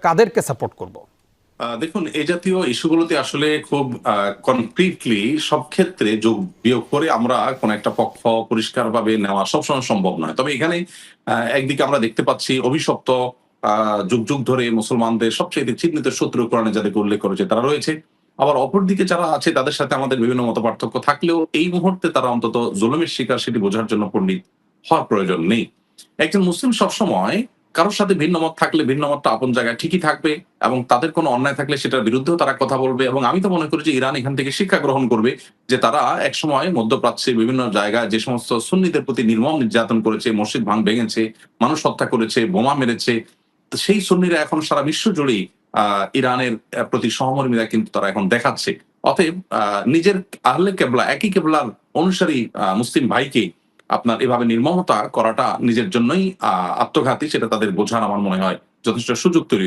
কাদেরকে সাপোর্ট করব? দেখুন এই জাতীয় ইস্যুগুলোতে আসলে খুব কনক্রিটলি সব ক্ষেত্রে যোগ বিয়োগ করে আমরা কোন একটা পক্ষ পরিষ্কারভাবে নেওয়া সবসময় সম্ভব নয়। তবে এখানে একদিকে আমরা দেখতে পাচ্ছি অভিশপ্ত যুগ, যুগ ধরে মুসলমানদের সবচাইতে চিহ্নিত শত্রু কোরআনে যাদেরকে উল্লেখ করেছে তারা রয়েছে। আবার অপরদিকে যারা আছে তাদের সাথে আমাদের বিভিন্ন মতপার্থক্য থাকলেও এই মুহূর্তে তারা অন্তত জুলুমের শিকার সেটি বোঝার জন্য পণ্ডিত হওয়ার প্রয়োজন নেই। একজন মুসলিম সবসময় কারো সাথে ভিন্ন মত থাকলে ভিন্ন মতটা আপন জায়গায় ঠিকই থাকবে এবং তাদের কোনো অন্যায় থাকলে সেটার বিরুদ্ধেও তারা কথা বলবে এবং আমি তো মনে করি যে ইরান এখান থেকে শিক্ষা গ্রহণ করবে যে তারা একসময় মধ্যপ্রাচ্যের বিভিন্ন জায়গায় যে সমস্ত সুন্নিদের প্রতি নির্মম নির্যাতন করেছে, মসজিদ ভেঙেছে, মানুষ হত্যা করেছে, বোমা মেরেছে। তো সেই সুন্নিরা এখন সারা বিশ্ব জুড়েই ইরানের প্রতি সহমর্মিতা কিন্তু তারা এখন দেখাচ্ছে। অতএব নিজের আহলে কেবলা একই কেবলার অনুসারী মুসলিম ভাইকে আপনার এভাবে নির্মমতা করাটা নিজের জন্যই আত্মঘাতী সেটা তাদের বোঝার আমার মনে হয় যথেষ্ট সুযোগ তৈরি